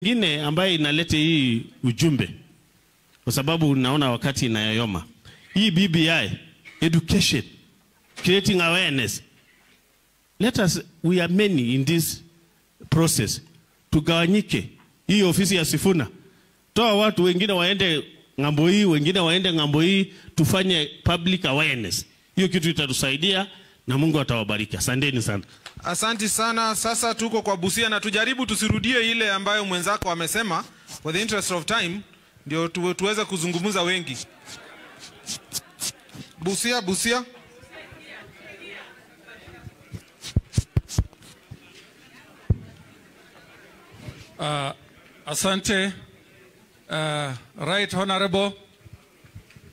Ingine ambaye inalete hii ujumbe, kwa sababu naona wakati inayoyoma, hii BBI, education, creating awareness. We are many in this process. Tugawanyike. Hii ofisi ya Sifuna, toa watu wengine waende ngambo hii, wengine waende ngambo hii, tufanye public awareness. Hiyo kitu itatusaidia na Mungu atawabariki. Asanteni sana. Asante sana. Sasa tuko kwa Busia na tujaribu tusirudie ile ambayo mwenzako amesema, for the interest of time ndio tuweze kuzungumza wengi. Busia. Asante, Right Honorable.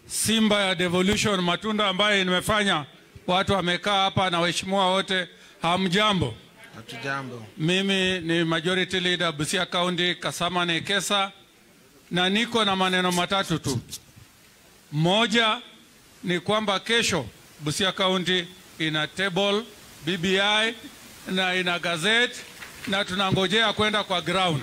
Simba ya devolution, matunda ambayo nimefanya, watu wamekaa hapa na waheshimiwa wote, hamjambo. Hatujambo. Mimi ni majority leader Busia County, Kasama Nekesa, na niko na maneno matatu tu. Moja ni kwamba kesho Busia County ina table BBI na ina gazette, na tunangojea kwenda kwa ground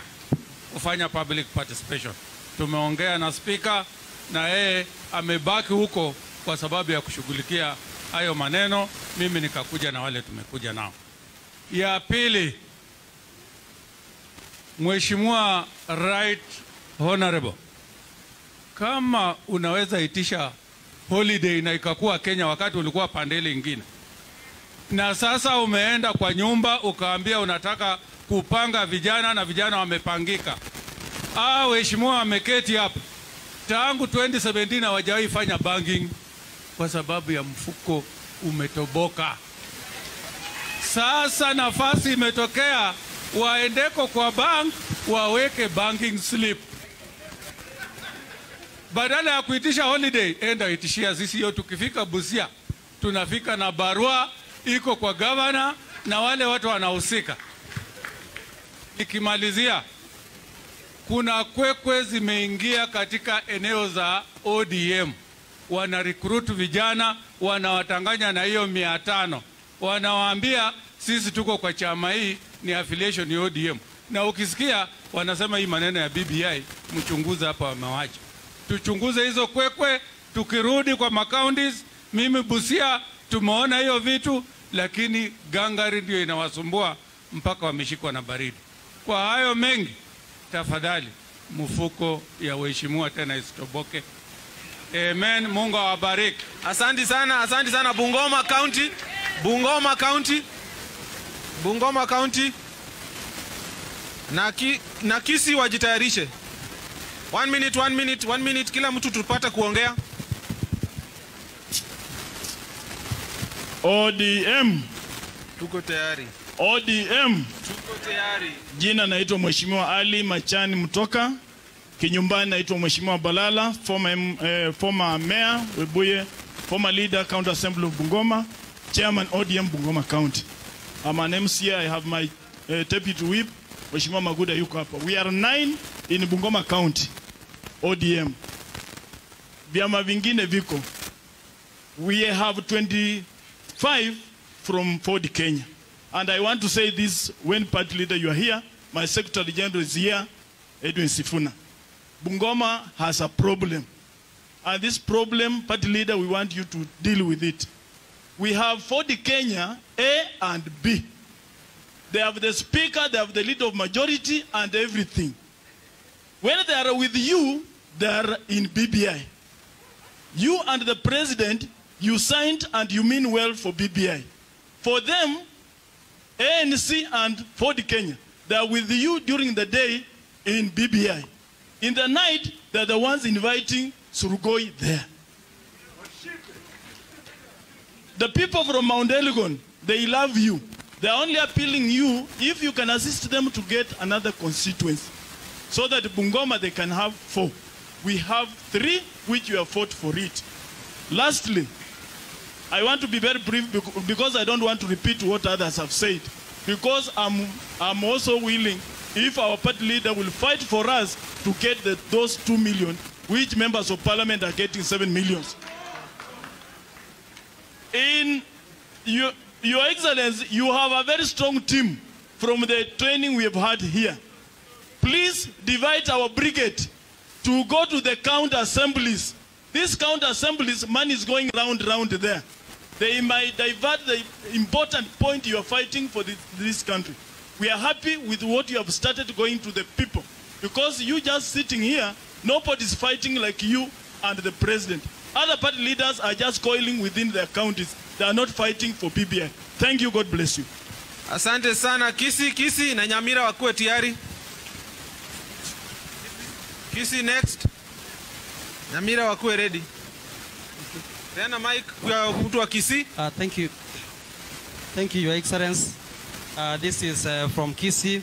kufanya public participation. Tumeongea na speaker na yeye amebaki huko kwa sababu ya kushughulikia hayo maneno. Mimi nikakuja na wale tumekuja nao. Ya pili, Mheshimiwa Right Honorable, kama unaweza itisha holiday na ikakuwa Kenya wakati ulikuwa pande ingine, na sasa umeenda kwa nyumba ukaambia unataka kupanga vijana na vijana wamepangika, waheshimiwa wameketi hapa tangu 2017 hawajawahi fanya banking kwa sababu ya mfuko umetoboka. Sasa nafasi imetokea, waendeko kwa bank waweke banking slip. Badala ya kuitisha holiday, enda itishia sisi. Hiyo tukifika Busia tunafika na barua iko kwa governor na wale watu wanahusika. Ikimalizia, kuna kwekwe zimeingia katika eneo za ODM, wana recruit vijana, wanawatanganya na hiyo 500, wanawaambia sisi tuko kwa chama hii, ni affiliation ya ODM. Na ukisikia wanasema hii maneno ya BBI, mchunguze hapa wamewacha. Tuchunguze hizo kwekwe, tukirudi kwa macounties. Mimi Busia tumeona hiyo vitu, lakini gangari ndio inawasumbua mpaka wameshikwa na baridi. Kwa hayo mengi, tafadhali mfuko ya waheshimiwa tena isitoboke. Amen. Mungu awabariki. Asante sana Bungoma County. Na Kisi wajitayarishe. 1 minute kila mtu tupata kuongea. ODM. Tuko tayari. ODM. Tuko tayari. Jina naitwa Mheshimiwa Ali Machani Mtoka. Kinyumbani naitwa Mheshimiwa Balala, former mayor Webuye, former leader County Assembly of Bungoma, chairman ODM Bungoma County. I'm an MCA. I have my deputy whip, Mheshimiwa Maguda yuko hapa. We are 9 in Bungoma County, ODM. Vyama vingine viko. We have 25 from Ford Kenya. And I want to say this, when party leader you are here, my secretary general is here, Edwin Sifuna. Bungoma has a problem. And this problem, party leader, we want you to deal with it. We have Ford Kenya, A and B. They have the speaker, they have the leader of majority and everything. When they are with you, they are in BBI. You and the president, you signed and you mean well for BBI. For them, ANC and Ford Kenya, they are with you during the day in BBI. In the night, they are the ones inviting Surugoi there. The people from Mount Elgon, they love you. They are only appealing you if you can assist them to get another constituency, so that Bungoma they can have 4. We have 3, which you have fought for it. Lastly, I want to be very brief because I don't want to repeat what others have said. Because I'm also willing, if our party leader will fight for us to get those 2 million, which members of parliament are getting 7 million. In Your Excellency, you have a very strong team from the training we have had here. please divide our brigade to go to the county assemblies. These county assemblies, money is going round there. They might divert the important point you are fighting for this country. We are happy with what you have started going to the people. Because you just sitting here, nobody is fighting like you and the president. Other party leaders are just coiling within their counties. They are not fighting for BBI. Thank you. God bless you. Asante sana. Kisi na Nyamira wakuwe tayari. Kisi next. Nyamira wakuwe ready. Tena mic kwa mtu wa Kisi. Thank you. Thank you, Your Excellency. This is from Kisi.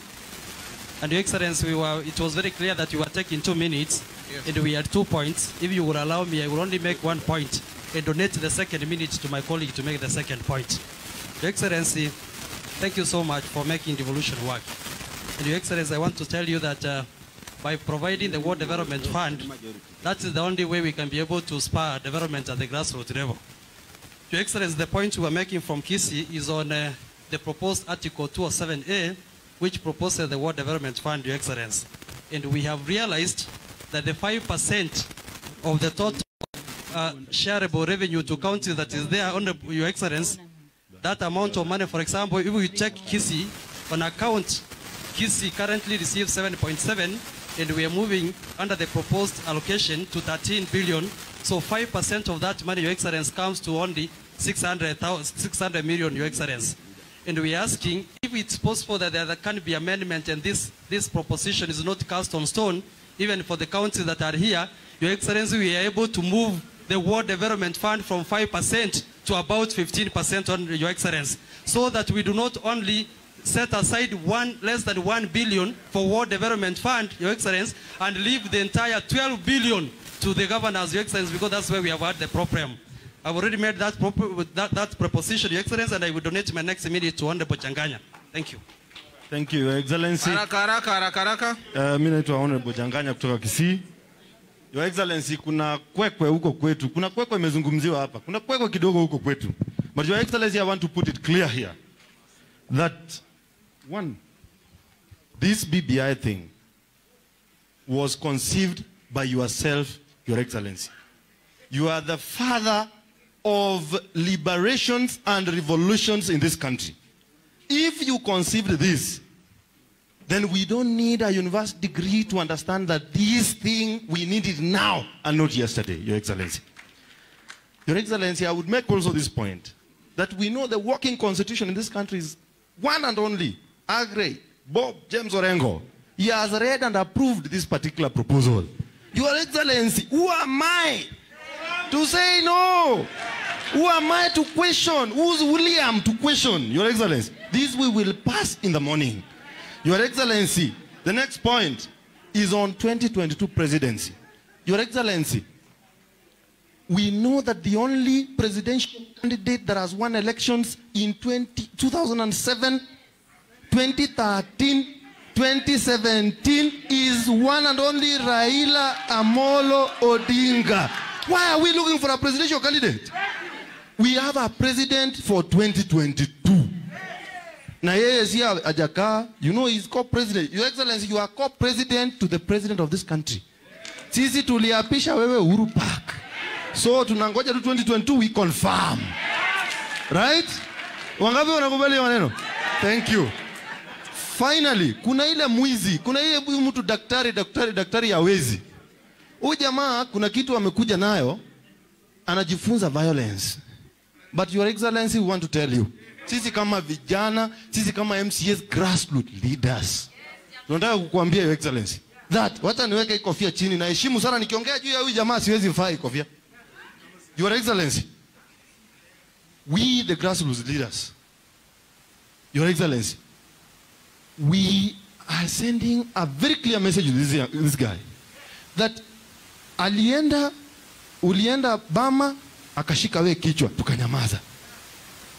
And Your Excellency, it was very clear that you were taking 2 minutes. Yes. And we had 2 points. If you would allow me, I will only make 1 point and donate the second minute to my colleague to make the second point. Your Excellency, thank you so much for making devolution work. And Your Excellency, I want to tell you that by providing the World Development Fund, that is the only way we can be able to spur development at the grassroots level. Your Excellency, the point we are making from Kisi is on the proposed Article 207A, which proposes the World Development Fund, Your Excellency. And we have realized that the 5% of the total shareable revenue to counties that is there, Your Excellency, that amount of money, for example, if we check Kisi, on account, Kisi currently receives 7.7, and we are moving under the proposed allocation to 13 billion. So 5% of that money, Your Excellency, comes to only 600 million, Your Excellency. And we are asking if it's possible that there can be amendment and this proposition is not cast on stone, even for the counties that are here. Your Excellency, we are able to move the World Development Fund from 5% to about 15% on Your Excellency, so that we do not only set aside less than 1 billion for World Development Fund, Your Excellency, and leave the entire 12 billion to the governors, Your Excellency, because that's where we have had the problem. I've already made that proposition, Your Excellency, and I will donate my next minute to Honorable Changanya. Thank you. Thank you, Your Excellency. Haraka. Mimi naitwa Honorable Changanya kutoka Kisii. Your Excellency, kuna kwekwe huko kwetu. Kuna kwekwe imezungumziwa hapa. Kuna kwekwe kidogo huko kwetu. But Your Excellency, I want to put it clear here that one, this BBI thing was conceived by yourself, Your Excellency. You are the father of liberations and revolutions in this country. If you conceived this, then we don't need a university degree to understand that this thing, we need it now and not yesterday, Your Excellency. Your Excellency, I would make also this point, that we know the working constitution in this country is one and only, Agre, Bob James Orengo. He has read and approved this particular proposal. Your Excellency, who am I to say no? Who am I to question? Who's William to question? Your Excellency, this we will pass in the morning. Your Excellency, the next point is on 2022 presidency. Your Excellency, we know that the only presidential candidate that has won elections in 2007, 2013, 2017 is one and only Raila Amolo Odinga. Why are we looking for a presidential candidate? We have a president for 2022. Na yeye si ajaka, you know he's co-president. Your Excellency, you are co-president to the president of this country. Sisi tuliapisha wewe Uhuru Park. So tunangoja tu 2022 we confirm. Right? Wangapi wanakubali maneno? Thank you. Finally, kuna ile mwizi, kuna ile mtu daktari hawezi. Huyu jamaa kuna kitu amekuja nayo, anajifunza violence. But Your Excellency, we want to tell you, sisi kama vijana, sisi kama MCAs, grassroots leaders, tunataka kukuambia Your Excellency, that, wacha niweke kofia chini, na heshimu sana nikiongea juu ya huyu jamaa siwezi mfai kofia. Your Excellency, we the grassroots leaders, Your Excellency, we are sending a very clear message to this guy, that ulienda Bama, akashika we kichwa, tukanyamaza.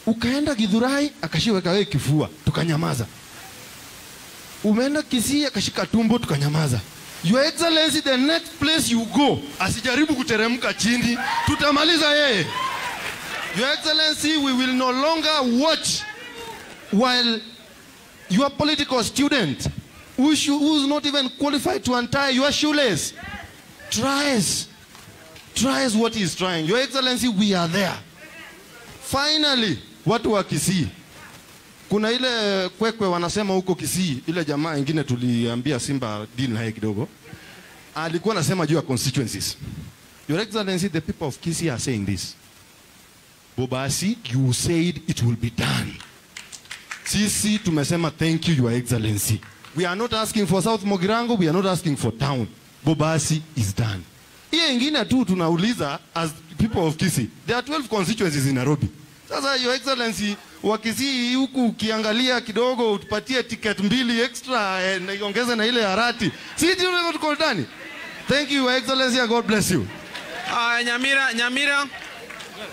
Ukaenda Githurai, akashika we kifua, tukanyamaza. Umeenda Kisii, akashika tumbo, tukanyamaza. Your Excellency, the next place you go, asijaribu kuteremka chini, tutamaliza yeye. Your Excellency, we will no longer watch while your political student who's not even qualified to untie your shoelace, tries what he's trying. Your Excellency, we are there. Finally, watu wa Kisii. Kuna ile kwekwe wanasema huko Kisii, ile jamaa ingine tuliambia Simba deal naye kidogo. Alikuwa anasema juu ya constituencies. Your Excellency, the people of Kisii are saying this. Bobasi, you said it will be done. Sisi tumesema thank you, Your Excellency. We are not asking for South Mogirango, we are not asking for town. Bobasi is done. Hiyo ingine tu tunauliza as people of Kisii. There are 12 constituencies in Nairobi. Sasa Your Excellency, wa Kisii huku ukiangalia kidogo utupatie ticket 2 extra na iongeze na ile harati. Sisi tuko ndani. Thank you, Your Excellency, and God bless you. Nyamira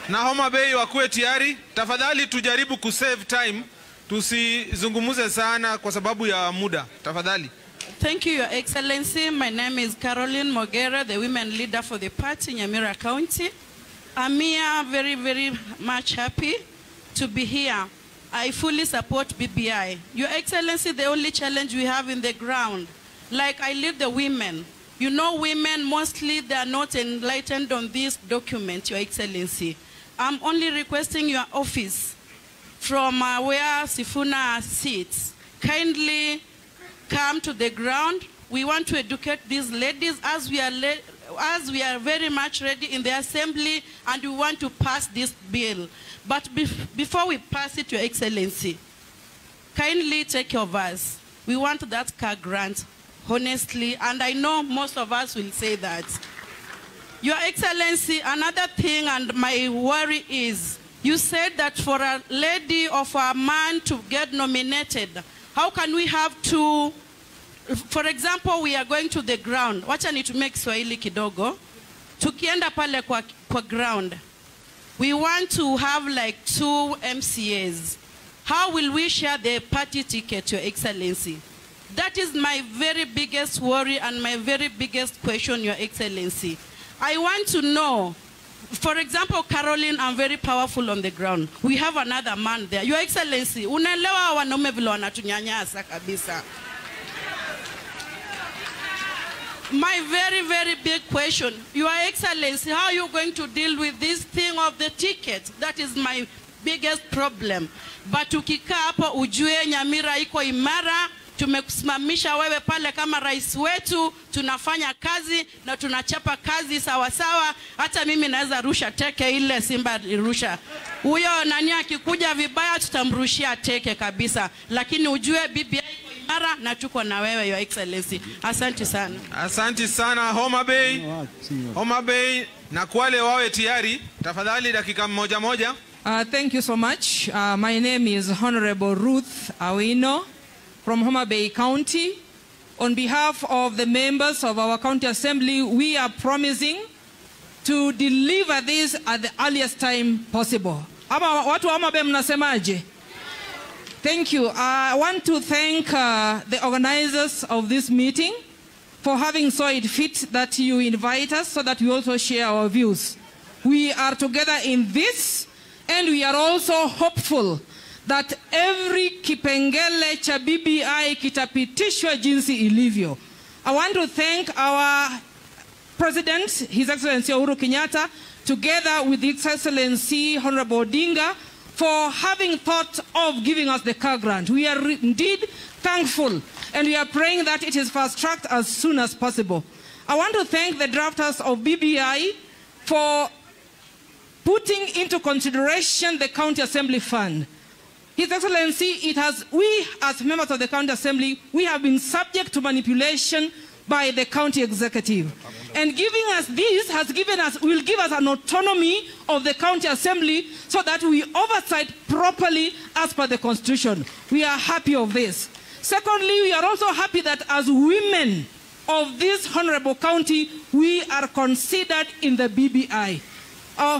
na Homa Bay wakuwe tayari. Tafadhali tujaribu kusave time. Tusizungumuze sana kwa sababu ya muda. Tafadhali. Thank you, Your Excellency. My name is Caroline Mogera, the women leader for the party in Nyamira County. I'm here very, very much happy to be here. I fully support BBI. Your Excellency, the only challenge we have in the ground, like I lead the women. You know, women, mostly they are not enlightened on this document, Your Excellency. I'm only requesting your office from where Sifuna sits. Kindly come to the ground. We want to educate these ladies as we are very much ready in the assembly, and we want to pass this bill. But before we pass it, Your Excellency, kindly take care of us. We want that car grant, honestly, and I know most of us will say that. Your Excellency, another thing, and my worry is, you said that for a lady or for a man to get nominated, how can we have to, for example, we are going to the ground. Wacha ni to make Swahili kidogo. Tukienda pale kwa ground. We want to have like 2 MCAs. How will we share the party ticket, Your Excellency? That is my very biggest worry and my very biggest question, Your Excellency. I want to know, for example, Caroline, I'm very powerful on the ground. We have another man there. Your Excellency, unaelewa wanaume vile wanatunyanyasa kabisa. My very, very big question, Your Excellency, how are you going to deal with this thing of the ticket? That is my biggest problem. But ukika hapo ujue Nyamira iko imara, tumekusimamisha wewe pale kama rais wetu, tunafanya kazi na tunachapa kazi sawa sawa. Hata mimi naweza rusha teke ile Simba rusha. Huyo nani akikuja vibaya tutamrushia teke kabisa. Lakini ujue BBI iko imara na tuko na wewe, Your Excellency. Asante sana. Asante sana Homa Bay. Homa Bay na Kwale wawe tayari. Tafadhali dakika moja. Thank you so much. My name is Honorable Ruth Awino from Homa Bay County. On behalf of the members of our county assembly, we are promising to deliver this at the earliest time possible. Ama watu wa Homa Bay mnasemaje? Thank you. I want to thank the organizers of this meeting for having saw it fit that you invite us so that we also share our views. We are together in this, and we are also hopeful that every kipengele cha BBI kitapitishwa jinsi ilivyo. I want to thank our President, His Excellency Uhuru Kenyatta, together with His Excellency Honorable Odinga, for having thought of giving us the car grant. We are indeed thankful, and we are praying that it is fast-tracked as soon as possible. I want to thank the drafters of BBI for putting into consideration the County Assembly Fund. His Excellency, we as members of the County Assembly, we have been subject to manipulation by the County Executive. And giving us this will give us an autonomy of the County Assembly so that we oversight properly as per the Constitution. We are happy of this. Secondly, we are also happy that as women of this honorable county, we are considered in the BBI.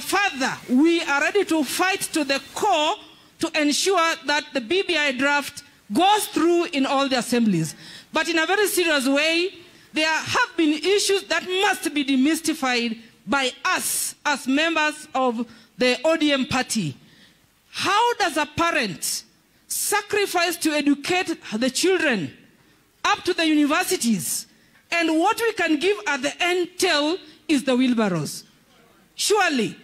Further, we are ready to fight to the core to ensure that the BBI draft goes through in all the assemblies. But in a very serious way, there have been issues that must be demystified by us as members of the ODM party. How does a parent sacrifice to educate the children up to the universities. And what we can give at the end tail is the wheelbarrows. Surely,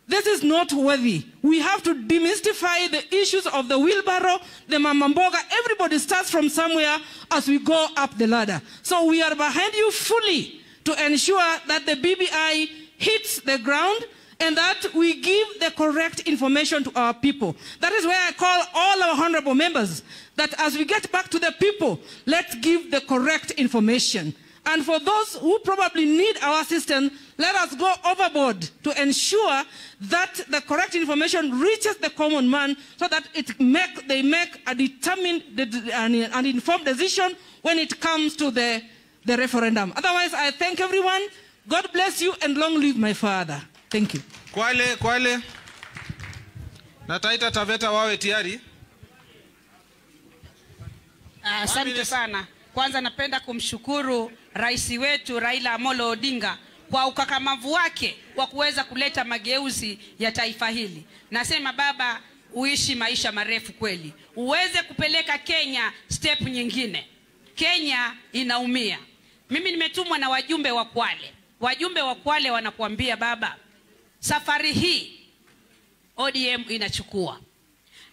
this is not worthy. We have to demystify the issues of the wheelbarrow, the mamamboga. Everybody starts from somewhere as we go up the ladder. So we are behind you fully to ensure that the BBI hits the ground and that we give the correct information to our people. That is why I call all our honorable members that as we get back to the people, let's give the correct information. And for those who probably need our assistance, let us go overboard to ensure that the correct information reaches the common man so that they make a determined and informed decision when it comes to the referendum. Otherwise, I thank everyone. God bless you and long live my father. Thank you. Kwale. Na Taita Taveta wawe tayari. Asante sana. Kwanza napenda kumshukuru rais wetu Raila Amolo Odinga kwa ukakamavu wake wa kuweza kuleta mageuzi ya taifa hili. Nasema baba, uishi maisha marefu kweli. Uweze kupeleka Kenya step nyingine. Kenya inaumia. Mimi nimetumwa na wajumbe wa Kwale. Wajumbe wa Kwale wanakuambia baba, safari hii ODM inachukua.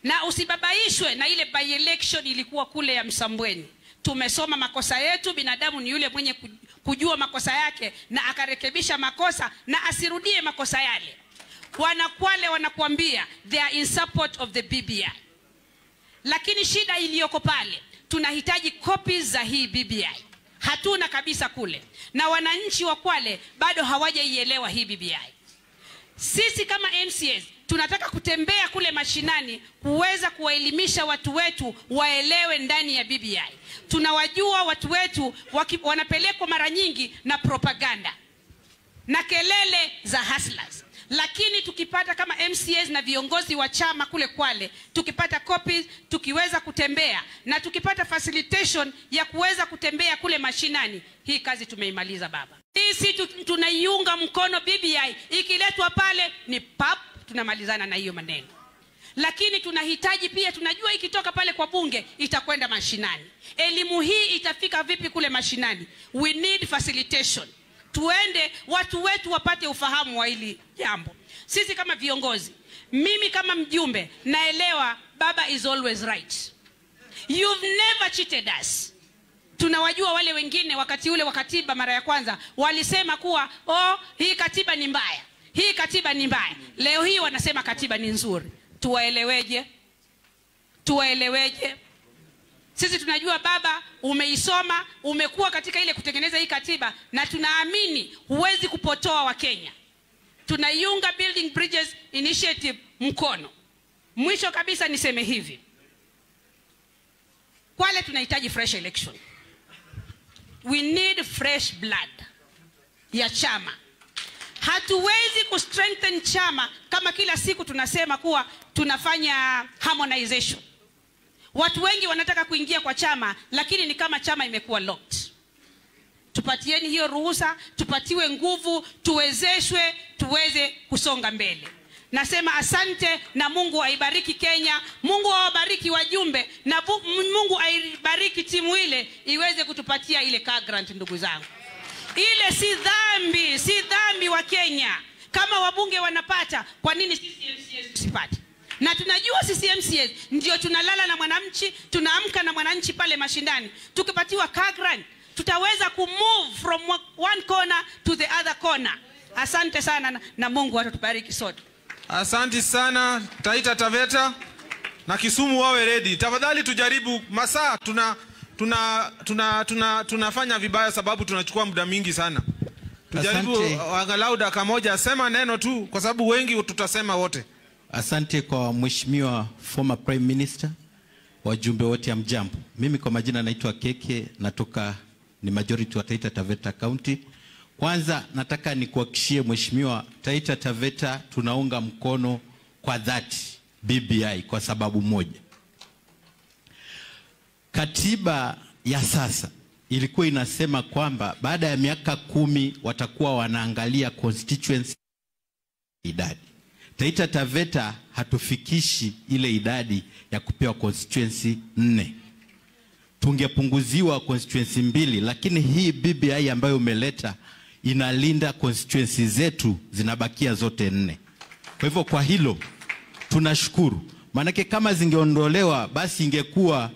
Na usibabaishwe na ile by election ilikuwa kule ya Msambweni. Tumesoma makosa yetu, binadamu ni yule mwenye kujua makosa yake na akarekebisha makosa na asirudie makosa yale. Wanakwale wanakuambia they are in support of the BBI. Lakini shida iliyoko pale, tunahitaji copies za hii BBI. Hatuna kabisa kule. Na wananchi wa Kwale bado hawajaielewa hii BBI. Sisi kama MCAs tunataka kutembea kule mashinani kuweza kuwaelimisha watu wetu waelewe ndani ya BBI. Tunawajua watu wetu wanapelekwa mara nyingi na propaganda na kelele za hustlers. Lakini tukipata kama MCAs na viongozi wa chama kule Kwale, tukipata copies, tukiweza kutembea na tukipata facilitation ya kuweza kutembea kule mashinani, hii kazi tumeimaliza baba. Sisi tunaiunga mkono BBI, ikiletwa pale ni pap, tunamalizana na hiyo maneno. Lakini tunahitaji pia, tunajua ikitoka pale kwa bunge itakwenda mashinani. Elimu hii itafika vipi kule mashinani? We need facilitation. Tuende watu wetu wapate ufahamu wa hili jambo. Sisi kama viongozi, mimi kama mjumbe naelewa baba is always right. You've never cheated us. Tunawajua wale wengine wakati ule wa katiba mara ya kwanza walisema kuwa hii katiba ni mbaya. Hii katiba ni mbaya. Leo hii wanasema katiba ni nzuri. Tuwaeleweje? Tuwaeleweje? Sisi tunajua baba umeisoma, umekuwa katika ile kutengeneza hii katiba na tunaamini huwezi kupotoa wa Kenya. Tunaiunga Building Bridges Initiative mkono. Mwisho kabisa niseme hivi. Kwale tunahitaji fresh election. We need fresh blood ya chama. Hatuwezi kustrengthen chama kama kila siku tunasema kuwa tunafanya harmonization. Watu wengi wanataka kuingia kwa chama, lakini ni kama chama imekuwa locked. Tupatieni hiyo ruhusa, tupatiwe nguvu, tuwezeshwe, tuweze kusonga mbele. Nasema asante na Mungu aibariki Kenya, Mungu awabariki wajumbe na Mungu aibariki timu ile iweze kutupatia ile car grant ndugu zangu. Ile si dhambi wa Kenya. Kama wabunge wanapata, kwa nini CCMCs tusipate? Na tunajua CCMCs ndio tunalala na mwananchi, tunaamka na mwananchi pale mashindani. Tukipatiwa car grant, tutaweza kumove from one corner to the other corner. Asante sana na Mungu atatubariki sote. Asante sana Taita Taveta na Kisumu wawe ready. Tafadhali tujaribu masaa tunafanya vibaya sababu tunachukua muda mingi sana. Tujaribu angalau dakika moja, sema neno tu kwa sababu wengi tutasema wote. Asante kwa mheshimiwa former prime minister, wajumbe wote amjambo. Mimi kwa majina naitwa Keke, ni majority wa Taita Taveta County. Kwanza nataka nikuhakikishie mheshimiwa, Taita Taveta tunaunga mkono kwa dhati BBI kwa sababu moja. Katiba ya sasa ilikuwa inasema kwamba baada ya miaka 10 watakuwa wanaangalia constituency idadi. Taita Taveta hatufikishi ile idadi ya kupewa constituency 4. tungepunguziwa constituency 2, lakini hii BBI ambayo umeleta inalinda constituency zetu zinabakia zote 4. Kwa hivyo kwa hilo tunashukuru. Manake kama zingeondolewa basi ingekuwa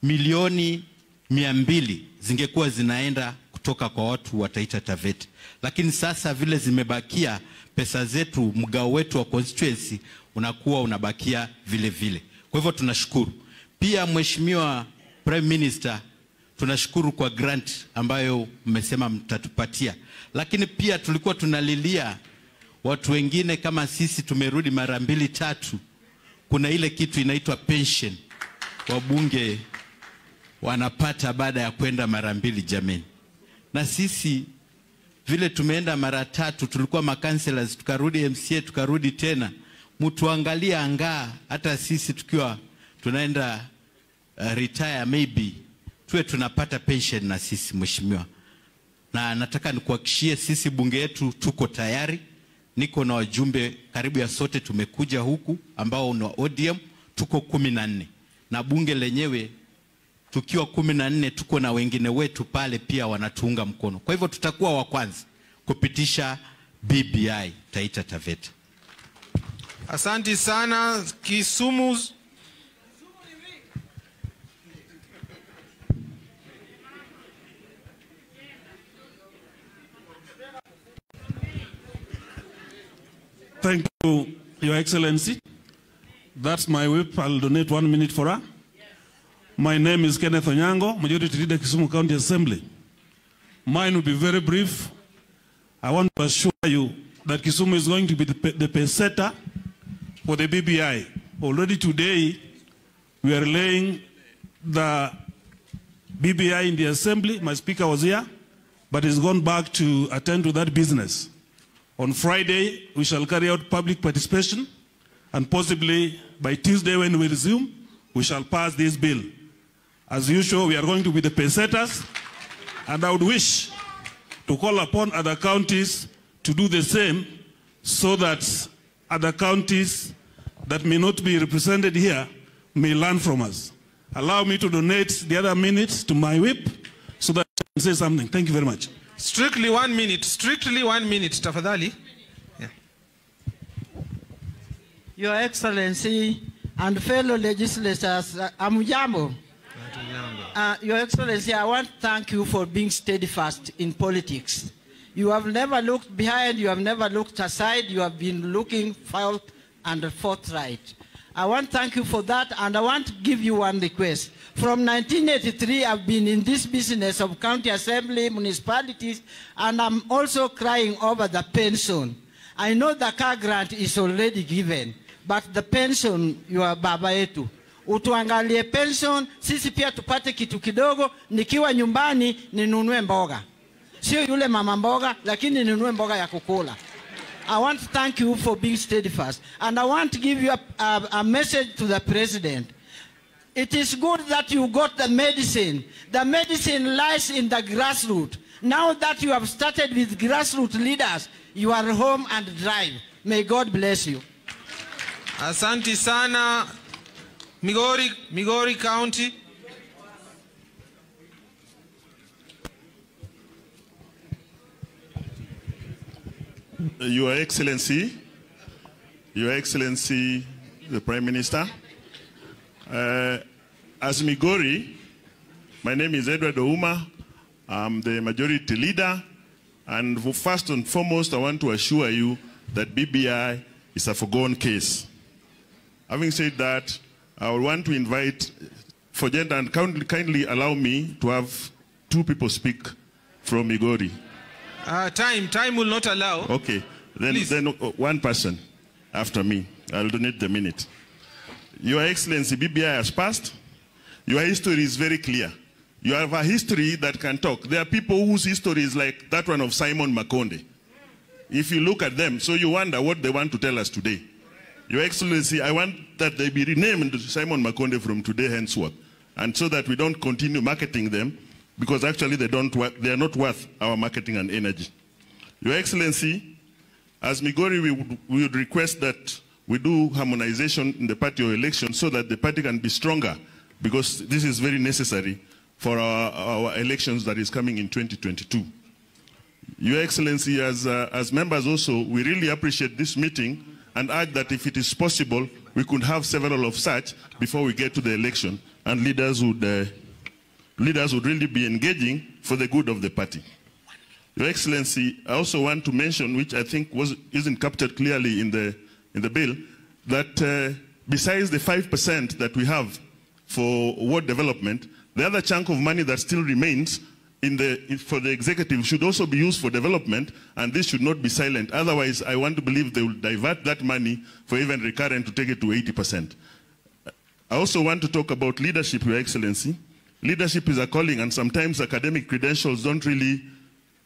milioni 200 zingekuwa zinaenda kutoka kwa watu wa Taita Taveta. Lakini sasa vile zimebakia, pesa zetu, mgao wetu wa constituency unakuwa unabakia vile vile. Kwa hivyo tunashukuru. Pia Mheshimiwa Prime Minister, tunashukuru kwa grant ambayo mmesema mtatupatia. Lakini pia tulikuwa tunalilia watu wengine kama sisi tumerudi mara 2-3. Kuna ile kitu inaitwa pension wabunge wanapata baada ya kwenda mara 2 jameni. Na sisi vile tumeenda mara 3, tulikuwa makanselors, tukarudi MCA, tukarudi tena. Mtu angalia angaa hata sisi tukiwa tunaenda retire maybe tuwe tunapata pension na sisi mheshimiwa. Na nataka nikuhakikishie sisi bunge yetu tuko tayari. Niko na wajumbe karibu ya sote tumekuja huku ambao ni ODM, tuko 14. Na bunge lenyewe tukiwa 14 tuko na wengine wetu pale pia wanatuunga mkono. Kwa hivyo tutakuwa wa kwanza kupitisha BBI Taita Taveta. Asante sana. Kisumu. Thank you, Your Excellency. That's my whip. I'll donate 1 minute for her. My name is Kenneth Onyango, Majority Leader, Kisumu County Assembly. Mine will be very brief. I want to assure you that Kisumu is going to be the pace setter for the BBI. Already today, we are laying the BBI in the Assembly. My Speaker was here, but he's gone back to attend to that business. On Friday, we shall carry out public participation, and possibly by Tuesday when we resume, we shall pass this bill. As usual, we are going to be the pace setters, and I would wish to call upon other counties to do the same so that other counties that may not be represented here may learn from us. Allow me to donate the other minutes to my whip so that I can say something. Thank you very much. Strictly 1 minute. Strictly 1 minute, tafadhali. Yeah. Your Excellency and fellow legislators, amujambo. Your Excellency, I want to thank you for being steadfast in politics. You have never looked behind, you have never looked aside, you have been looking forth and forthright. I want to thank you for that, and I want to give you one request. From 1983, I've been in this business of county assembly, municipalities, and I'm also crying over the pension. I know the car grant is already given, but the pension, you are baba yetu. Utuangalie pension, sisi pia tupate kitu kidogo, nikiwa nyumbani ninunue mboga. Sio yule mama mboga, lakini ninunue mboga ya kukula. I want to thank you for being steadfast. And I want to give you a message to the President. It is good that you got the medicine. The medicine lies in the grassroots. Now that you have started with grassroots leaders, you are home and drive. May God bless you. Asante sana. Migori County. Your Excellency, the Prime Minister, as Migori, my name is Edward Ouma. I'm the Majority Leader, and first and foremost, I want to assure you that BBI is a foregone case. Having said that, I would want to invite for gender, and kindly allow me to have 2 people speak from Migori. Time will not allow. Okay, then 1 person after me. I'll donate the minute. Your Excellency, BBI has passed. Your history is very clear. You have a history that can talk. There are people whose history is like that one of Simon Makonde. If you look at them, so you wonder what they want to tell us today. Your Excellency, I want that they be renamed Simon Makonde from today henceforth, and so that we don't continue marketing them, because actually they are not worth our marketing and energy. Your Excellency, as Migori, we would request that we do harmonization in the party or election so that the party can be stronger because this is very necessary for our elections that is coming in 2022. Your Excellency, as members also, we really appreciate this meeting and urge that if it is possible, we could have several of such before we get to the election, and leaders would really be engaging for the good of the party. Your Excellency, I also want to mention, which I think isn't captured clearly in the bill, that besides the 5% that we have for ward development, the other chunk of money that still remains for the executive should also be used for development, and this should not be silent. Otherwise, I want to believe they will divert that money for even recurrent to take it to 80%. I also want to talk about leadership, Your Excellency. Leadership is a calling, and sometimes academic credentials don't really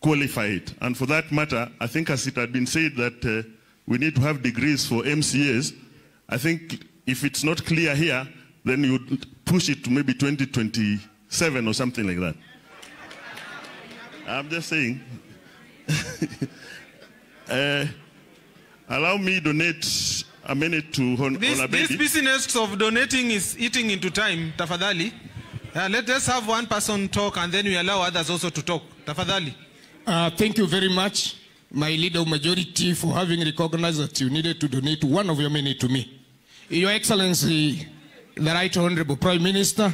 qualify it. And for that matter, I think as it had been said that we need to have degrees for MCAs, I think if it's not clear here, then you would push it to maybe 2027 or something like that. I'm just saying. Allow me donate a minute to This business of donating is eating into time, tafadhali. Let us have one person talk and then we allow others also to talk. Tafadhali. Thank you very much, my leader of majority, for having recognized that you needed to donate 1 of your minute to me. Your Excellency, the Right Honorable Prime Minister,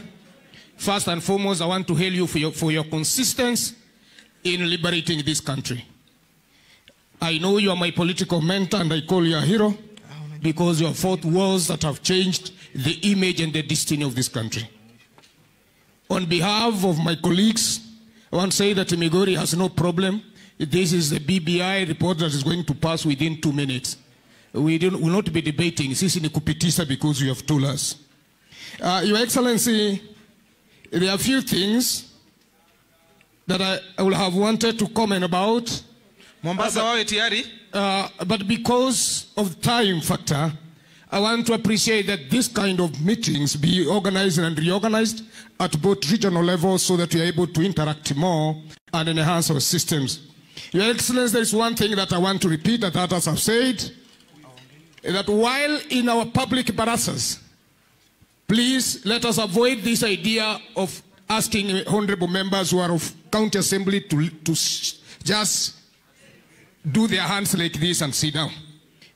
first and foremost, I want to hail you for your consistency in liberating this country. I know you are my political mentor and I call you a hero because you have fought wars that have changed the image and the destiny of this country. On behalf of my colleagues, I want to say that Migori has no problem. This is the BBI report that is going to pass within 2 minutes. We will not be debating. Sisi ni kupitisa because you have told us. Your Excellency, there are a few things that I would have wanted to comment about. But because of time factor, I want to appreciate that this kind of meetings be organized and reorganized at both regional levels so that we are able to interact more and enhance our systems. Your Excellency, there is one thing that I want to repeat that others have said, that while in our public barassas, please let us avoid this idea of asking honorable members who are of county assembly to just do their hands like this and sit down.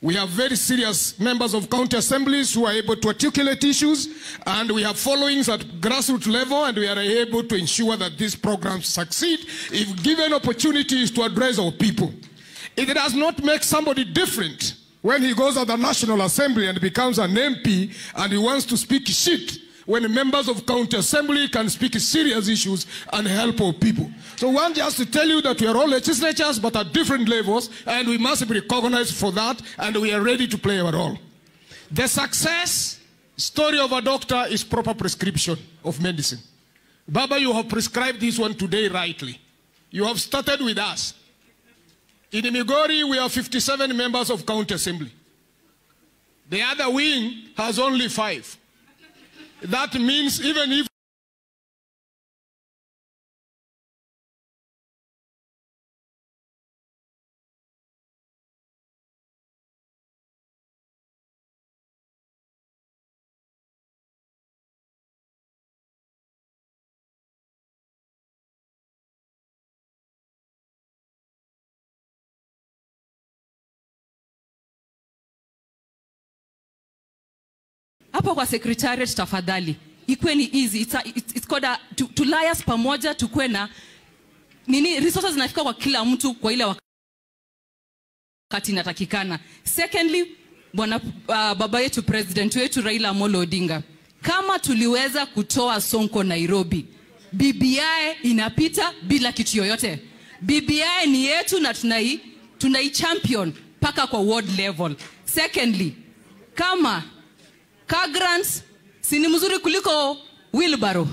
We have very serious members of county assemblies who are able to articulate issues, and we have followings at grassroots level, and we are able to ensure that these programs succeed if given opportunities to address our people. It does not make somebody different when he goes to the National Assembly and becomes an MP and he wants to speak shit, when members of county assembly can speak serious issues and help our people. So I want just to tell you that we are all legislatures but at different levels, and we must be recognized for that, and we are ready to play our role. The success story of a doctor is proper prescription of medicine. Baba, you have prescribed this one today rightly. You have started with us. In Migori, we have 57 members of county assembly. The other wing has only 5. That means even if hapo kwa secretariat tafadhali ikuwe ni easy, it's called to liars pamoja, tukue na nini resources zinafika kwa kila mtu kwa ile wakati inatakikana. Secondly, baba yetu president wetu Raila Amolo Odinga, kama tuliweza kutoa Sonko Nairobi, BBI inapita bila kitu yoyote. BBI ni yetu na tunai champion paka kwa ward level. Secondly, kama car grants si ni mzuri kuliko wheelbarrow.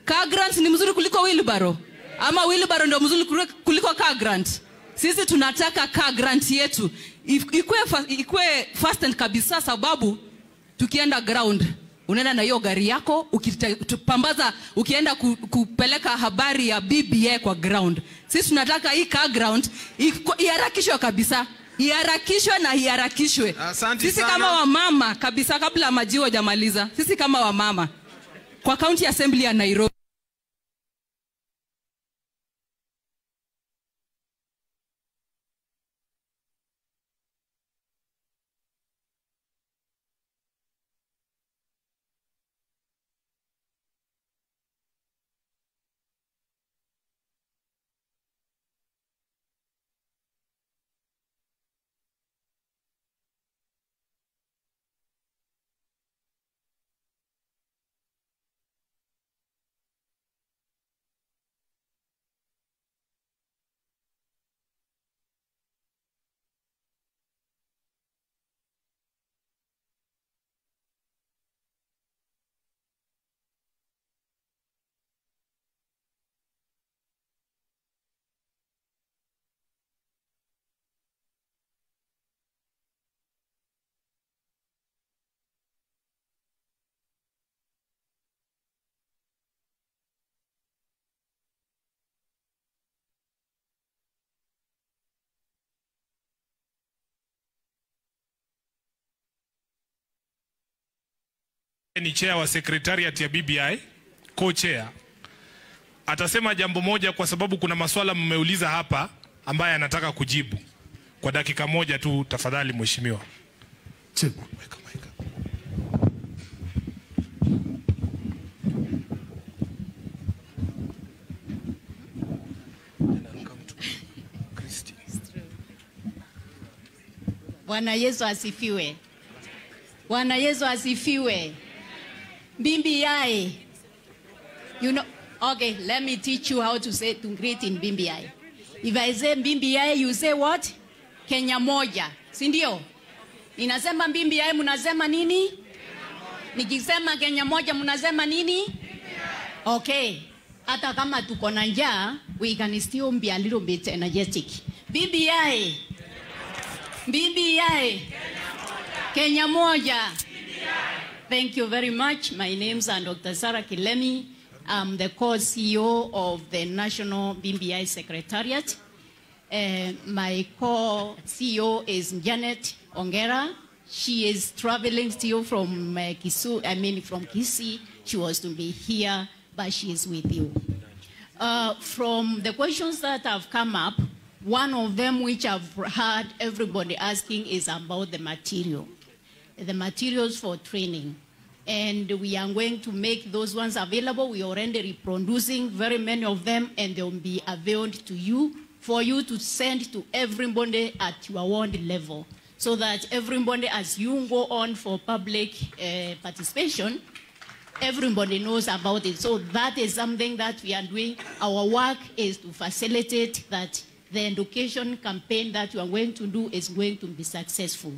Car grants ni mzuri kuliko wheelbarrow, ama wheelbarrow ndio mzuri kuliko car grant. Sisi tunataka car grant yetu ikue fast and kabisa, sababu tukienda ground unaenda na hiyo gari yako ukipambaza ukienda kupeleka habari ya BBI kwa ground. Sisi tunataka hii car ground iharakishwe kabisa. Iharakishwe na iharakishwe. Sisi kama wamama kabisa, kabla majiwa jamaliza, sisi kama wamama kwa county assembly ya Nairobi. Ni chair wa secretariat ya BBI, co-chair. Atasema jambo moja kwa sababu kuna maswala mmeuliza hapa ambaye anataka kujibu. Kwa dakika moja tu tafadhali mheshimiwa. Bwana Yesu asifiwe. Bwana Yesu asifiwe. BBI. You know, okay, let me teach you how to say to greet in BBI. If I say BBI, you say what? Kenya moja. Si ndio? Ninasema BBI, mnasema nini? Nikisema Kenya moja, mnasema nini? Okay. Hata kama tuko na njaa, we can still be a little bit energetic. BBI. BBI. Kenya moja. Thank you very much. My name is Dr. Sarah Kilemi. I'm the co-CEO of the National BBI Secretariat. My co-CEO is Janet Ongera. She is traveling still from from Kisii. She was to be here, but she is with you. From the questions that have come up, one of them which I've heard everybody asking is about the material. The materials for training. And we are going to make those ones available. We are already reproducing very many of them, and they will be available to you for you to send to everybody at your own level, so that everybody, as you go on for public participation, everybody knows about it. So that is something that we are doing. Our work is to facilitate that the education campaign that we are going to do is going to be successful.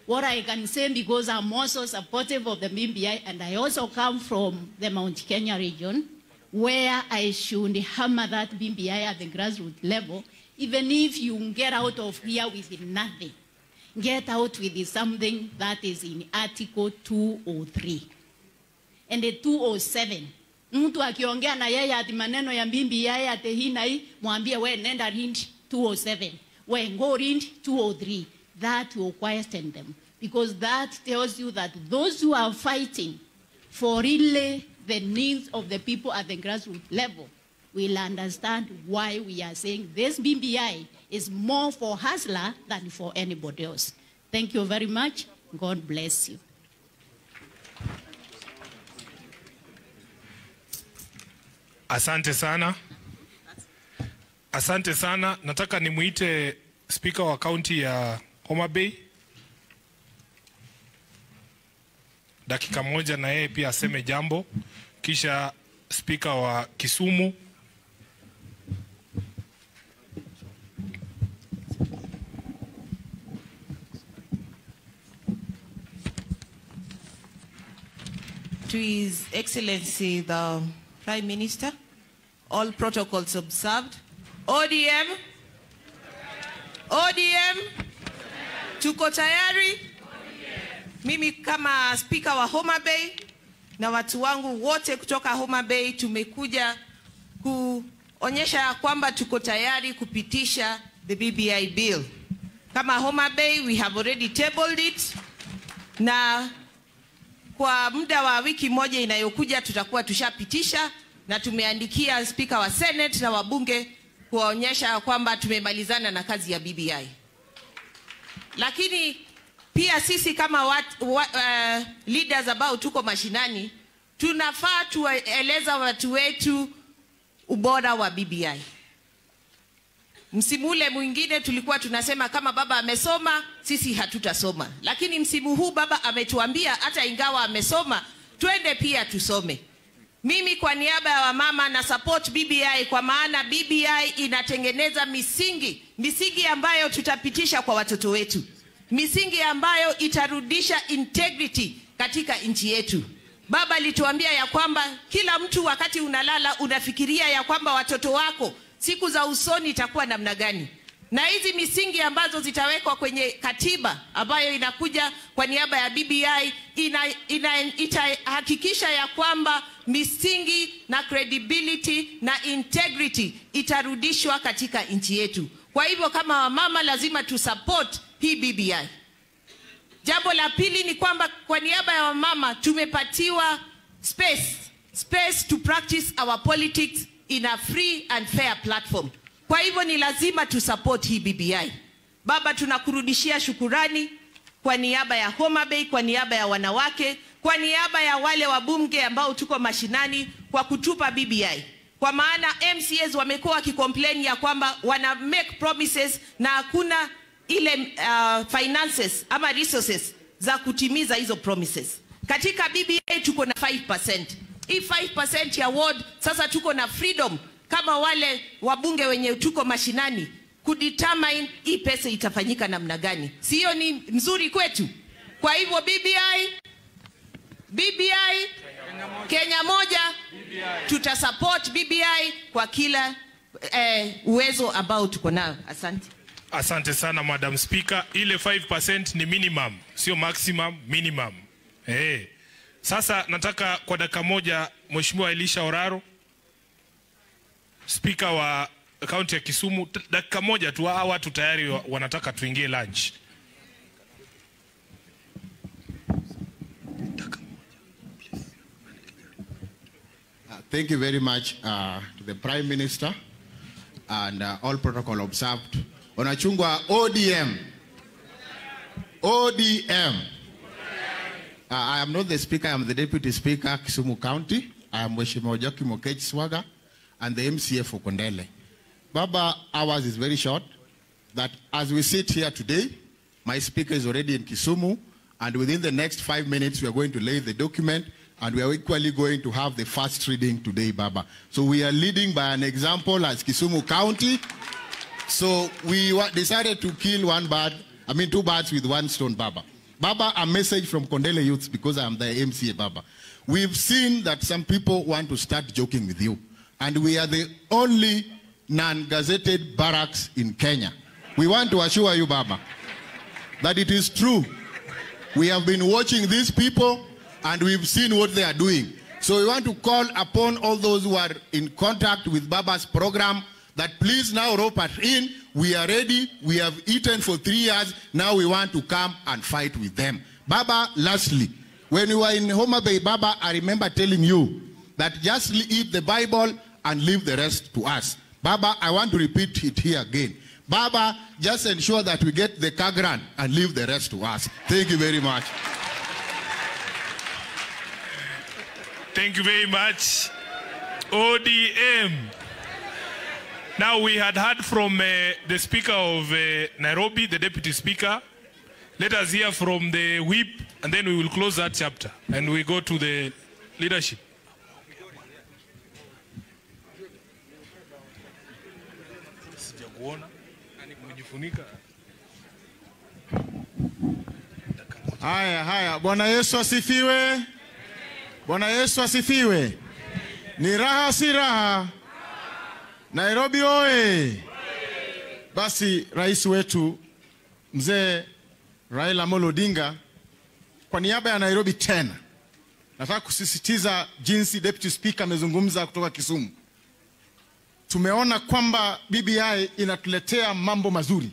What I can say, because I'm also supportive of the BBI, and I also come from the Mount Kenya region, where I should hammer that BBI at the grassroots level, even if you get out of here with nothing, get out with something that is in Article 203. And the 207, mtu akiongea na yeye ati maneno ya BBI ati hii na hii, mwambie we nenda read 207, we go read 203. That will question them, because that tells you that those who are fighting for really the needs of the people at the grassroots level will understand why we are saying this BBI is more for hustler than for anybody else. Thank you very much. God bless you. Asante sana. Asante sana. Nataka nimuite speaker wa county ya Homa Bay. Dakika moja na yeye pia aseme jambo. Kisha speaker wa Kisumu. To His Excellency the Prime Minister, all protocols observed. ODM, ODM, tuko tayari. Mimi kama speaker wa Homa Bay na watu wangu wote kutoka Homa Bay tumekuja kuonyesha kwamba tuko tayari kupitisha the BBI bill. Kama Homa Bay, we have already tabled it, na kwa muda wa wiki moja inayokuja tutakuwa tushapitisha na tumeandikia Spika wa Senate na wabunge kuwaonyesha kwamba tumemalizana na kazi ya BBI. Lakini pia sisi kama leaders ambao tuko mashinani tunafaa tueleza watu wetu ubora wa BBI. Msimu ule mwingine tulikuwa tunasema kama baba amesoma sisi hatutasoma, lakini msimu huu baba ametuambia hata ingawa amesoma twende pia tusome. Mimi kwa niaba ya wamama na support BBI kwa maana BBI inatengeneza misingi ambayo tutapitisha kwa watoto wetu, misingi ambayo itarudisha integrity katika nchi yetu. Baba alituambia ya kwamba kila mtu wakati unalala unafikiria ya kwamba watoto wako siku za usoni itakuwa namna gani, na hizi misingi ambazo zitawekwa kwenye katiba ambayo inakuja kwa niaba ya BBI itahakikisha ya kwamba misingi na credibility na integrity itarudishwa katika nchi yetu. Kwa hivyo kama wamama lazima tusupport hii BBI. Jambo la pili ni kwamba kwa niaba ya wamama tumepatiwa space to practice our politics in a free and fair platform. Kwa hivyo ni lazima tusupport hii BBI. Baba, tunakurudishia shukurani kwa niaba ya Homa Bay, kwa niaba ya wanawake, kwa niaba ya wale wabunge ambao tuko mashinani kwa kutupa BBI. Kwa maana MCAs wamekuwa wakicomplain ya kwamba wana make promises na hakuna ile finances ama resources za kutimiza hizo promises. Katika BBI tuko na 5%. Hii 5% ya ward sasa tuko na freedom kama wale wabunge wenye tuko mashinani kudetermine hii pesa itafanyika namna gani. Sio ni mzuri kwetu? Kwa hivyo BBI Kenya moja, tutasupport BBI kwa kila uwezo ambao tuko nao. Asante. Asante sana Madam Speaker. Ile 5% ni minimum, sio maximum, minimum. Sasa nataka kwa dakika moja Mheshimiwa Elisha Oraro, Speaker wa kaunti ya Kisumu, dakika moja tu, hawa watu tayari wanataka tuingie lunch. Thank you very much to the Prime Minister and all protocol observed. Onachungwa ODM. I am not the Speaker, I am the Deputy Speaker, Kisumu County. I am Mheshimiwa Joki Mokech Swaga and the MCA for Kondele. Baba, ours is very short, that as we sit here today, my speaker is already in Kisumu, and within the next 5 minutes, we are going to lay the document, and we are equally going to have the first reading today, Baba. So we are leading by an example as Kisumu County. So we decided to kill two birds with one stone, Baba. Baba, a message from Kondele Youths, because I am the MCA, Baba. We've seen that some people want to start joking with you, and we are the only non-gazetted barracks in Kenya. We want to assure you, Baba, that it is true. We have been watching these people, and we've seen what they are doing. So we want to call upon all those who are in contact with Baba's program that please now rope us in. We are ready. We have eaten for 3 years. Now we want to come and fight with them. Baba, lastly, when you were in Homa Bay, Baba, I remember telling you that just eat the Bible and leave the rest to us. Baba, I want to repeat it here again. Baba, just ensure that we get the car grant and leave the rest to us. Thank you very much. Thank you very much. ODM. Now we had heard from the Speaker of Nairobi, the Deputy Speaker. Let us hear from the whip, and then we will close that chapter and we go to the leadership. Haya, Bwana Yesu asifiwe. Bwana Yesu asifiwe. Ni raha si raha? Nairobi oye. Basi rais wetu mzee Raila Amolo Odinga, kwa niaba ya Nairobi tena nataka kusisitiza jinsi Deputy Speaker amezungumza kutoka Kisumu. Tumeona kwamba BBI inatuletea mambo mazuri.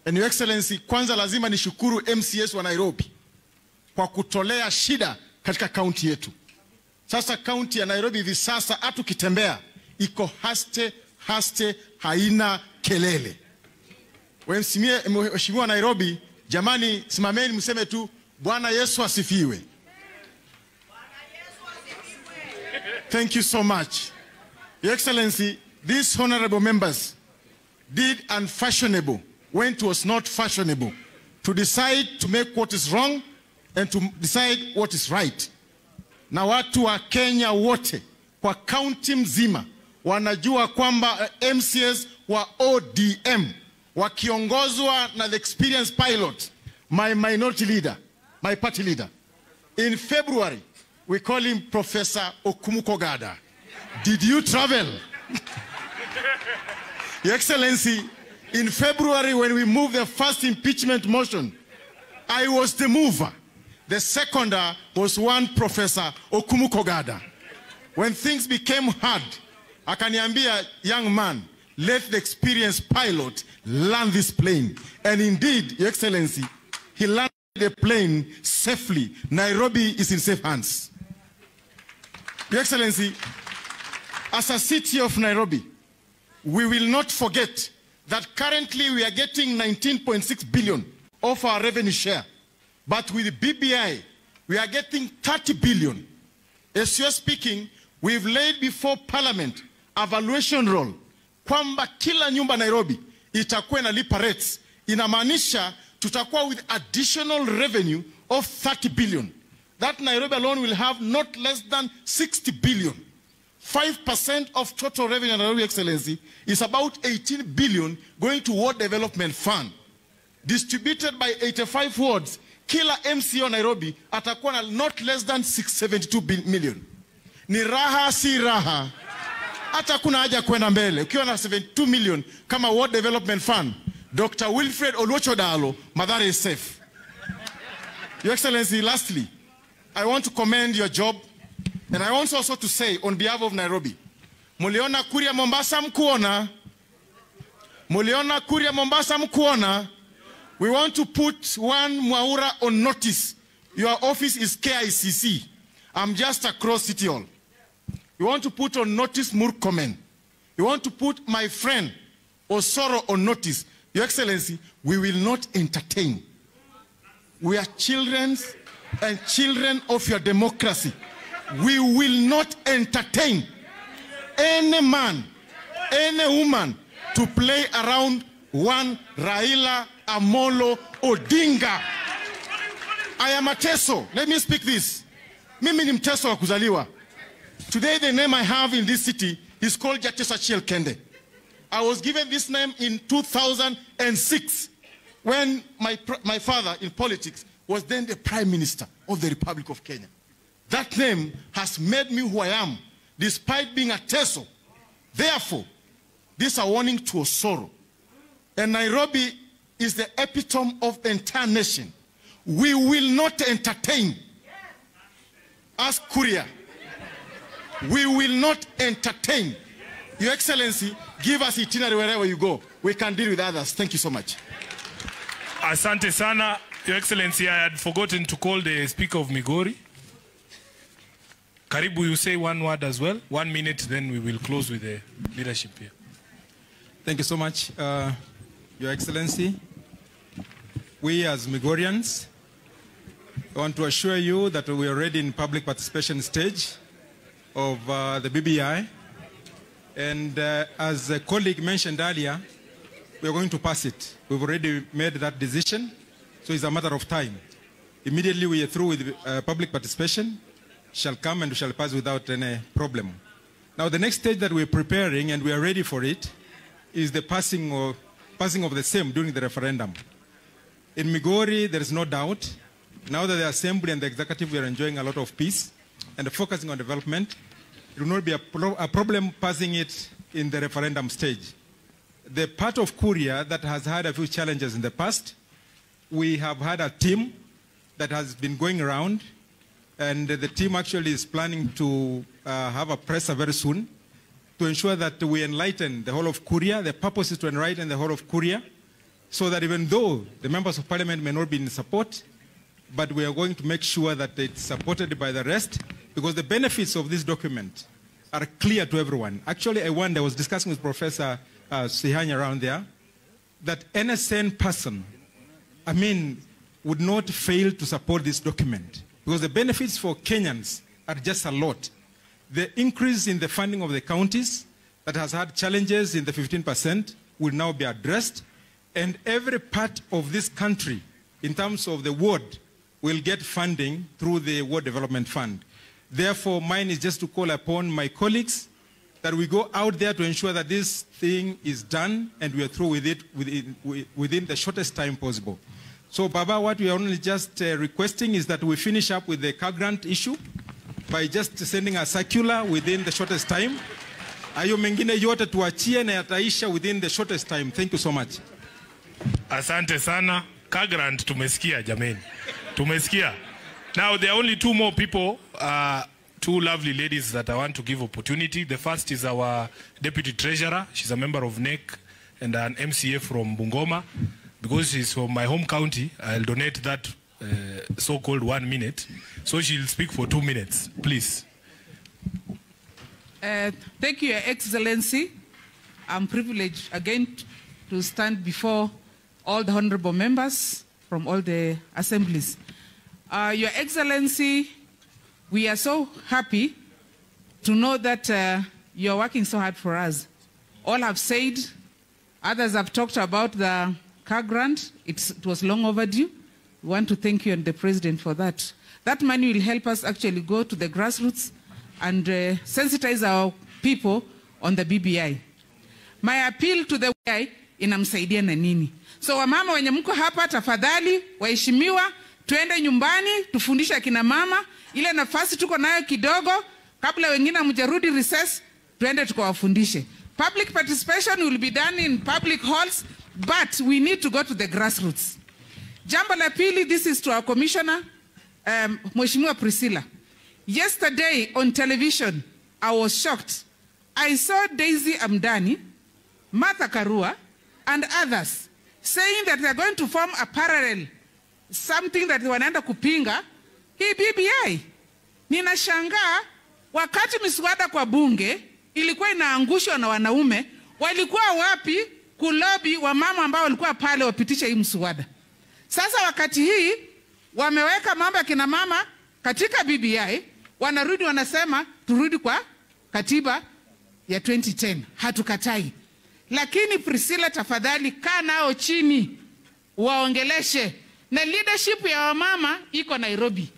And Your Excellency, kwanza lazima nishukuru MCAs wa Nairobi kwa kutolea shida katika kaunti yetu. Sasa kaunti ya Nairobi hivi sasa hata ukitembea iko haste, haina kelele. Mheshimiwa Nairobi, jamani, simameni mseme tu Bwana Yesu asifiwe. Thank you so much. Your Excellency, these honorable members did unfashionable when it was not fashionable, to decide to make what is wrong and to decide what is right. Na watu wa Kenya wote kwa kaunti mzima wanajua kwamba MCAs wa ODM wakiongozwa na the experienced pilot, my minority leader, my party leader. In February, we call him Professor Okumukogada. Did you travel? Your Excellency, in February when we moved the first impeachment motion, I was the mover. The seconder was one Professor Okumukogada. When things became hard, akaniambia, young man, let the experienced pilot land this plane. And indeed, Your Excellency, he landed the plane safely. Nairobi is in safe hands. Your Excellency, as a city of Nairobi, we will not forget that currently we are getting 19.6 billion of our revenue share. But with BBI, we are getting 30 billion. As you're speaking, we've laid before Parliament a valuation roll. Kwamba kila nyumba Nairobi itakuwa inalipa rates. Inamaanisha tutakuwa with additional revenue of 30 billion. That Nairobi alone will have not less than 60 billion. 5% of total revenue in Nairobi, Excellency, is about 18 billion going to Ward Development Fund. Distributed by 85 wards, kila MCO Nairobi atakuwa na not less than 672 million. Ni raha si raha. Hata kuna haja kwenda mbele. Ukiwa na 72 million kama Ward Development Fund, Dr. Wilfred Oluochodalo, Mathare is safe. Your Excellency, lastly, I want to commend your job, and I want also to say on behalf of Nairobi, muliona Kuria Mombasa mkuona, muliona Kuria Mombasa mkuona. We want to put one Mwaura on notice. Your office is KICC. I'm just across City Hall. We want to put on notice Murkomen. We want to put my friend Osoro on notice. Your Excellency, we will not entertain. We are children and children of your democracy. We will not entertain any man, any woman to play around one Raila Amolo Odinga. I am a Teso. Let me speak this. Mimi ni mteso wa kuzaliwa. Today the name I have in this city is called Jatesa Chiel Kende. I was given this name in 2006 when my father in politics was then the Prime Minister of the Republic of Kenya. That name has made me who I am, despite being a Teso. Therefore, this is a warning to Osoro. And Nairobi is the epitome of the entire nation. We will not entertain. Ask Kuria. We will not entertain. Your Excellency, give us itinerary wherever you go. We can deal with others. Thank you so much. Asante sana, Your Excellency. I had forgotten to call the Speaker of Migori. Karibu, you say one word as well. 1 minute, then we will close with the leadership here. Thank you so much, Your Excellency. We as Migorians want to assure you that we are already in public participation stage of the BBI. And as a colleague mentioned earlier, we are going to pass it. We've already made that decision, so it's a matter of time. Immediately we are through with public participation, shall come and we shall pass without any problem. Now the next stage that we're preparing, and we are ready for it, is the passing of the same during the referendum. In Migori, there is no doubt. Now that the Assembly and the Executive, we are enjoying a lot of peace and focusing on development, it will not be a problem passing it in the referendum stage. The part of Kuria that has had a few challenges in the past, we have had a team that has been going around, and the team actually is planning to have a presser very soon to ensure that we enlighten the whole of Kuria. The purpose is to enlighten the whole of Kuria, so that even though the members of parliament may not be in support, but we are going to make sure that it's supported by the rest, because the benefits of this document are clear to everyone. Actually, I was discussing with Professor Sihanya around there, that any sane person, would not fail to support this document, because the benefits for Kenyans are just a lot. The increase in the funding of the counties that has had challenges in the 15% will now be addressed, and every part of this country, in terms of the ward, will get funding through the Ward Development Fund. Therefore, mine is just to call upon my colleagues that we go out there to ensure that this thing is done and we are through with it within the shortest time possible. So, Baba, what we are only just requesting is that we finish up with the car grant issue by just sending a circular within the shortest time. Ayo mengine yote tuachie na yataisha within the shortest time. Thank you so much. Asante sana. Car grant tumesikia jameni. Tumesikia. Now there are only two more people, two lovely ladies that I want to give opportunity. The first is our Deputy Treasurer. She's a member of NEC and an MCA from Bungoma. Because she's from my home county, I'll donate that so-called 1 minute. So she'll speak for 2 minutes, please. Thank you, Your Excellency. I'm privileged again to stand before all the honorable members from all the assemblies. Your Excellency, we are so happy to know that you're working so hard for us. All have said, others have talked about the car grant. It was long overdue. We want to thank you and the President for that. That money will help us actually go to the grassroots and sensitize our people on the BBI. My appeal to the BBI inamsaidia na nini? So wamama wenye mko hapa, tafadhali waheshimiwa, tuende nyumbani tufundishe kina mama ile nafasi tuko nayo kidogo, kabla wengine mjarudi recess, tuende tukawafundishe. Public participation will be done in public halls, but we need to go to the grassroots. Jambo la pili, this is to our commissioner, Mheshimiwa Priscilla. Yesterday on television, I was shocked. I saw Daisy Amdani, Martha Karua, and others saying that they're going to form a parallel, something that wanaenda kupinga hii BBI. Ninashangaa, wakati miswada kwa bunge ilikuwa inaangushwa na wanaume, walikuwa wapi kulobi wa mama ambao walikuwa pale wapitisha hii mswada? Sasa wakati hii wameweka mambo ya kina mama katika BBI, wanarudi wanasema turudi kwa katiba ya 2010. Hatukatai. Lakini Priscilla, tafadhali kaa nao chini waongeleshe. Na leadership ya wamama iko Nairobi.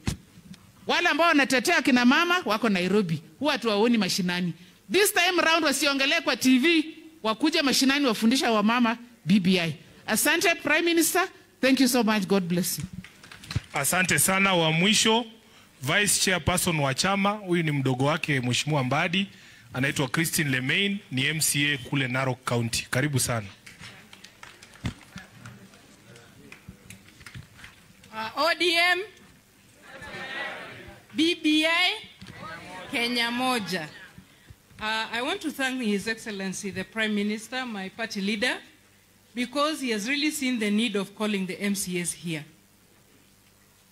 Wale ambao wanatetea kina mama wako Nairobi. Huwa tuwaoni mashinani. This time round wasiongelee kwa TV, wakuje mashinani wafundisha wamama BBI. Asante Prime Minister. Thank you so much. God bless you. Asante sana. Wa mwisho, Vice Chairperson wa chama, huyu ni mdogo wake Mheshimiwa Mbadi, anaitwa Christine Lemain, ni MCA kule Narok County. Karibu sana. ODM, BBI, Kenya moja. I want to thank His Excellency, the Prime Minister, my party leader, because he has really seen the need of calling the MCAs here.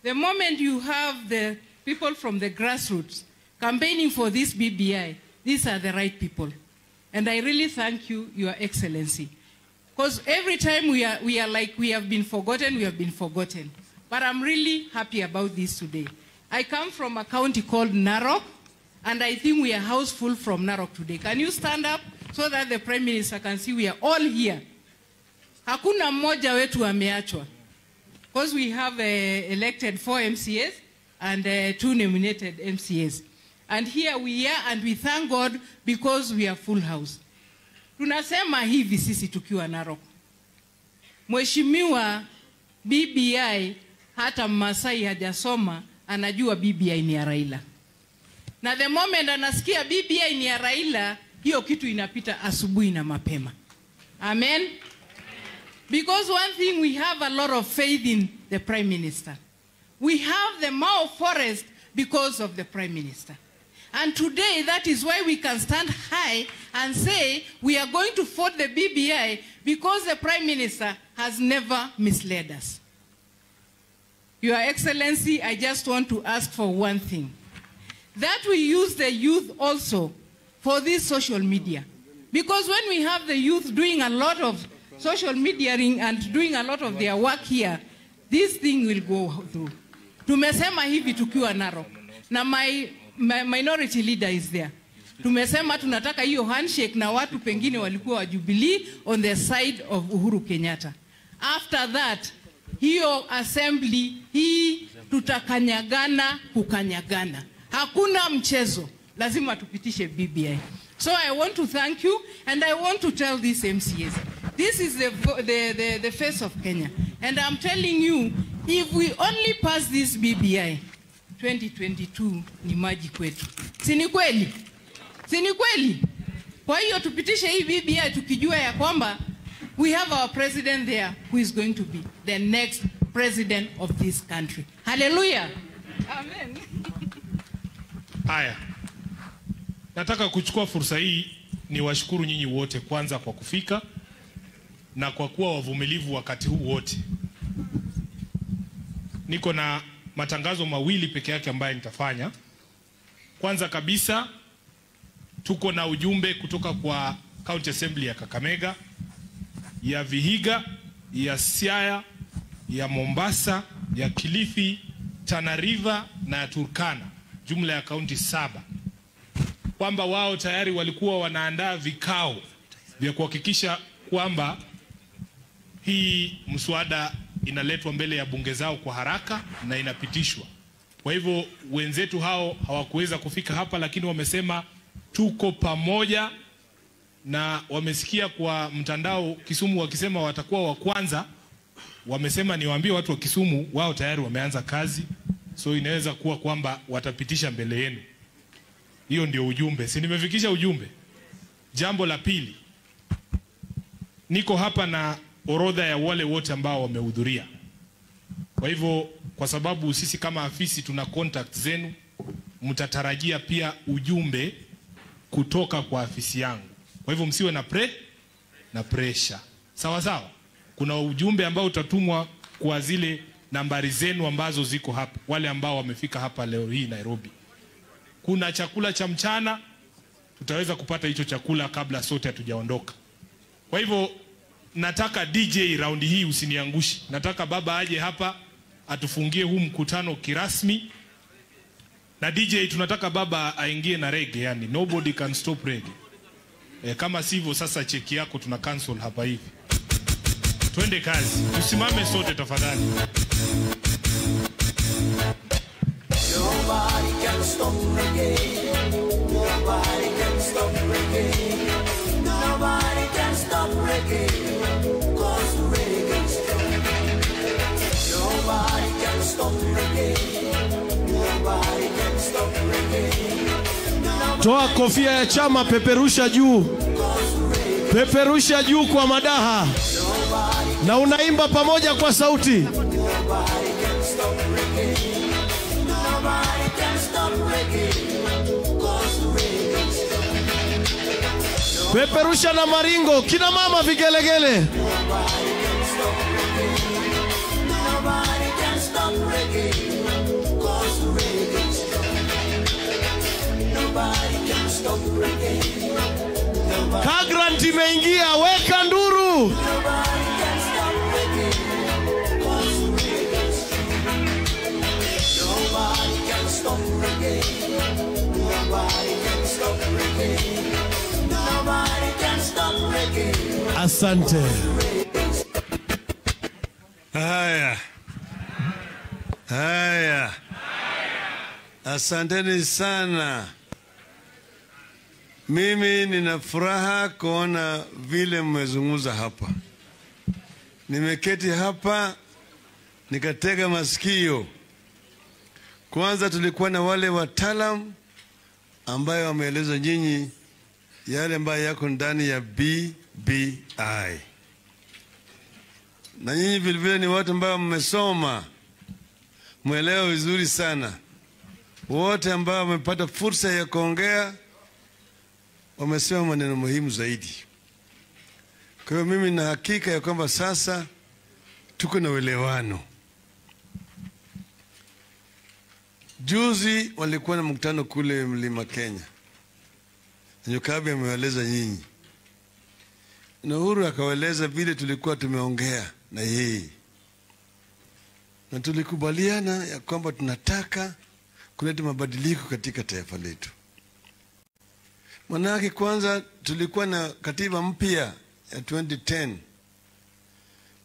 The moment you have the people from the grassroots campaigning for this BBI, these are the right people. And I really thank you, Your Excellency. Because every time we are like we have been forgotten, we have been forgotten. But I'm really happy about this today. I come from a county called Narok, and I think we are house full from Narok today. Can you stand up so that the Prime Minister can see we are all here? Hakuna mmoja wetu ameachwa. Because we have elected 4 MCAs and 2 nominated MCAs. And here we are, and we thank God because we are full house. Tunasema hivi sisi tukiwa Narok. Mheshimiwa, BBI hata Masai hajasoma anajua BBI ni ya Raila. Na the moment anasikia BBI ni ya Raila, hiyo kitu inapita asubuhi na mapema. Amen. Because one thing, we have a lot of faith in the Prime Minister. We have the Mao Forest because of the Prime Minister. And today, that is why we can stand high and say we are going to vote the BBI because the Prime Minister has never misled us. Your Excellency, I just want to ask for one thing. That we use the youth also for this social media. Because when we have the youth doing a lot of social mediaing and doing a lot of their work here, this thing will go through. Tumesema hivi tukiwa Narok. Na my minority leader is there. Tumesema tunataka hiyo handshake na watu pengine walikuwa wa Jubilee on the side of Uhuru Kenyatta. After that, hiyo assembly hii tutakanyagana kukanyagana. Hakuna mchezo. Lazima tupitishe BBI. So I want to thank you and I want to tell these MCAs. This is the face of Kenya. And I'm telling you, if we only pass this BBI, 2022 ni maji kwetu. Sini kweli? Sini kweli? Kwa hiyo tupitishe hii BBI tukijua ya kwamba we have our president there who is going to be the next president of this country. Hallelujah. Amen. Haya. Nataka kuchukua fursa hii ni washukuru nyinyi wote kwanza kwa kufika na kwa kuwa wavumilivu wakati huu wote. Niko na matangazo mawili peke yake ambayo nitafanya. Kwanza kabisa tuko na ujumbe kutoka kwa County Assembly ya Kakamega, ya Vihiga, ya Siaya, ya Mombasa, ya Kilifi, Tana River na ya Turkana, jumla ya kaunti 7. Kwamba wao tayari walikuwa wanaandaa vikao vya kuhakikisha kwamba hii mswada inaletwa mbele ya bunge zao kwa haraka na inapitishwa. Kwa hivyo wenzetu hao hawakuweza kufika hapa, lakini wamesema tuko pamoja, na wamesikia kwa mtandao Kisumu wakisema watakuwa wa kwanza. Wamesema niwaambie watu wa Kisumu wao tayari wameanza kazi, so inaweza kuwa kwamba watapitisha mbele yenu. Hiyo ndio ujumbe. Si nimefikisha ujumbe? Jambo la pili, niko hapa na orodha ya wale wote ambao wamehudhuria. Kwa hivyo kwa sababu sisi kama afisi tuna contact zenu, mtatarajia pia ujumbe kutoka kwa afisi yangu. Kwa hivyo msiwe na pressure. Sawa sawa? Kuna ujumbe ambao utatumwa kwa zile nambari zenu ambazo ziko hapa, wale ambao wamefika hapa leo hii Nairobi. Kuna chakula cha mchana, tutaweza kupata hicho chakula kabla sote hatujaondoka. Kwa hivyo nataka DJ raundi hii usiniangushi. Nataka baba aje hapa atufungie huu mkutano kirasmi. Na DJ tunataka baba aingie na reggae, yani nobody can stop reggae. Kama sivyo sasa cheki yako tuna cancel hapa hivi. Twende kazi. Tusimame sote tafadhali. Nobody can stop reggae. Nobody can stop reggae. Nobody can stop reggae. 'Cause reggae is strong. Nobody can stop reggae. Nobody can stop reggae. Toa kofia ya chama, peperusha juu. Peperusha juu kwa madaha. Na unaimba pamoja kwa sauti. Nobody can stop reggae. Nobody can stop reggae. 'Cause reggae is strong. Peperusha na maringo, kina mama vigelegele. Nobody can stop reggae. Nobody can stop reggae. 'Cause reggae is strong. Nobody can stop reggae. Kagrant imeingia, weka nduru. Nobody can stop reggae. 'Cause reggae is strong. Nobody can stop reggae. Nobody can stop reggae. Nobody can stop reggae. Asante. Haya. Asanteni sana. Mimi nina furaha kuona vile mmezungumza hapa. Nimeketi hapa nikatega masikio. Kwanza tulikuwa na wale wataalam ambayo wameeleza nyinyi yale ambayo yako ndani ya BBI. Na nyinyi vile vile ni watu ambao mmesoma, mwelewa vizuri sana. Wote ambao wamepata fursa ya kuongea wamesema maneno muhimu zaidi. Kwa hiyo mimi na hakika ya kwamba sasa tuko na uelewano. Juzi walikuwa na mkutano kule Mlima Kenya. Nyokabi amewaeleza nyinyi. Na Uhuru akawaeleza vile tulikuwa tumeongea na yeye. Na tulikubaliana ya kwamba tunataka kuleta mabadiliko katika taifa letu. Manake kwanza tulikuwa na katiba mpya ya 2010.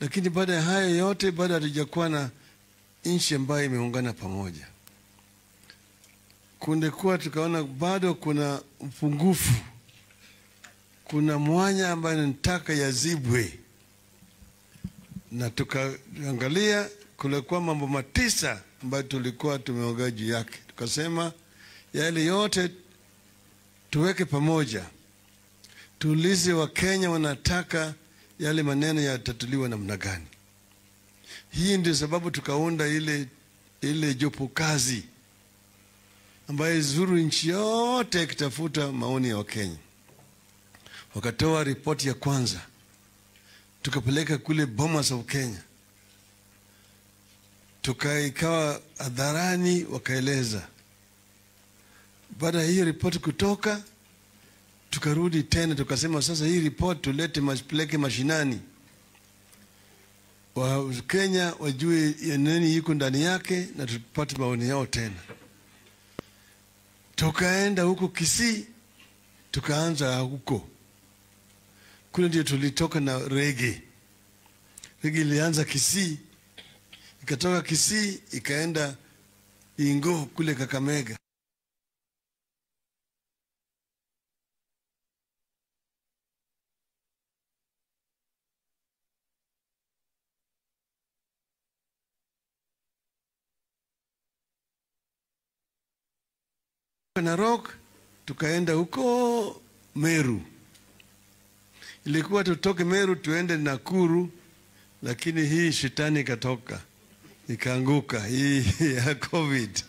Lakini baada ya hayo yote bado hatujakuwa na nchi ambayo imeungana pamoja. Kundekuwa tukaona bado kuna upungufu. Kuna mwanya ambayo nataka yazibwe. Na tukaangalia kulikuwa mambo 9 ambayo tulikuwa tumeongea juu yake. Tukasema yale yote tuweke pamoja. Tuulize wa Kenya wanataka yale maneno yatatuliwa namna gani. Hii ndio sababu tukaunda ile jopo kazi ambayo zuru nchi yote ikitafuta maoni ya Wakenya. Wakatoa ripoti ya kwanza. Tukapeleka kule Bomas of Kenya. Tukaikawa hadharani wakaeleza. Baada ya hiyo ripoti kutoka, tukarudi tena tukasema sasa hii ripoti tulete peleke mashinani. Wa Kenya wajue ya nini yuko ndani yake na tupate maoni yao tena. Tukaenda huko Kisii, tukaanza huko. Kule ndio tulitoka na rege. Rege ilianza Kisii, ikatoka Kisii ikaenda Ingo kule Kakamega. Narok tukaenda huko Meru. Ilikuwa tutoke Meru tuende Nakuru, lakini hii shetani ikatoka ikaanguka hii ya COVID.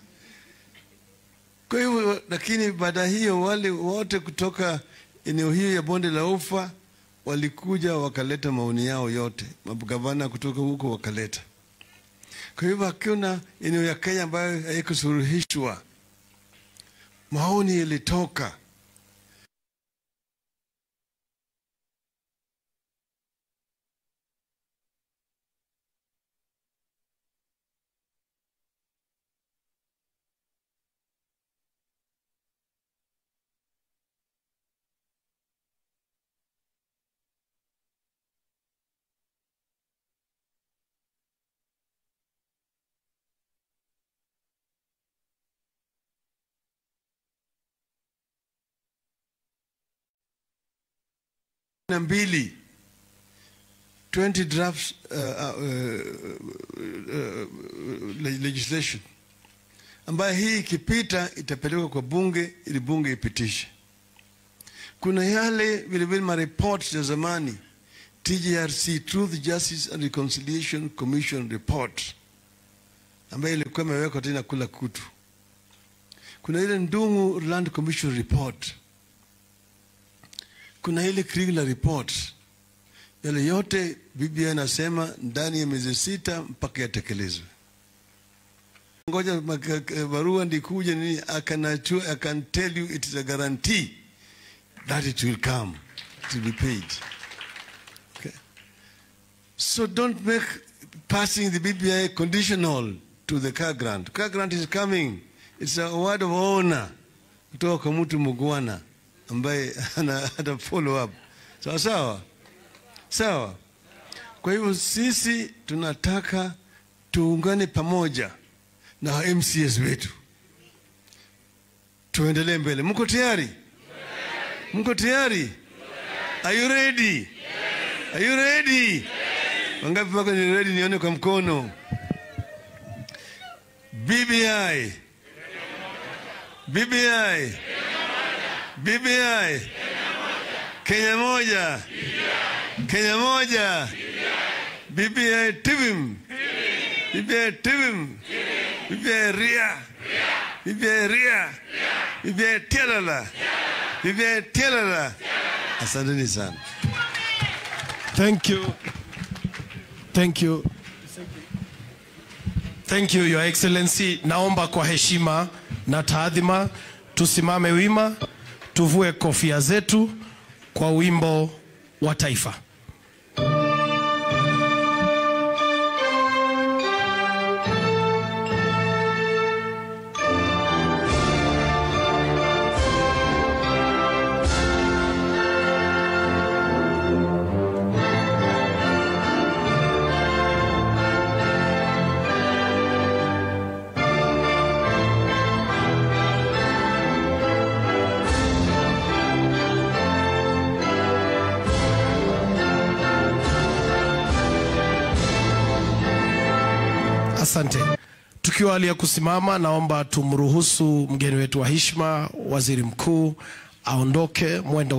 Kwa hivyo lakini baada hiyo wale wote kutoka eneo hiyo ya bonde la Ufa walikuja wakaleta maoni yao yote. Magavana kutoka huko wakaleta. Kwa hivyo hakuna eneo ya Kenya ambayo haikusuruhishwa. Maoni yalitoka. Na 20 drafts legislation ambayo hii ikipita itapelekwa kwa bunge ili bunge ipitishe. Kuna yale vile vile mareport ya zamani, TJRC, Truth, Justice and Reconciliation Commission report, ambayo ilikuwa imewekwa tena kula kutu. Kuna ile Ndungu Land Commission report. Kuna ile criminal report. Yale yote BBI nasema ndani ya miezi 6 mpaka yatekelezwe. Ngoja barua ndikuja nini, I can tell you it is a guarantee that it will come to be paid. Okay. So don't make passing the BBI conditional to the car grant. Car grant is coming. It's a word of honor kutoka kwa mtu mugwana ambaye ana follow up. Sawa sawa? Sawa. Kwa hivyo sisi tunataka tuungane pamoja na MCAs wetu. Tuendelee mbele. Mko tayari? Mko tayari? Are you ready? Are you ready? Wangapi wako ni ready? Nione kwa mkono. BBI. BBI. BBI. Kenya moja. Kenya moja. BBI TVIM. BBI TVIM. BBI RIA. BBI RIA. BBI TIALALA. BBI TIALALA. Asanteni sana. Thank you. Thank you. Thank you, Your Excellency. Naomba kwa heshima na taadhima tusimame wima, tuvue kofia zetu kwa wimbo wa taifa. Asante. Tukiwa hali ya kusimama, naomba tumruhusu mgeni wetu wa heshima, Waziri Mkuu, aondoke mwendo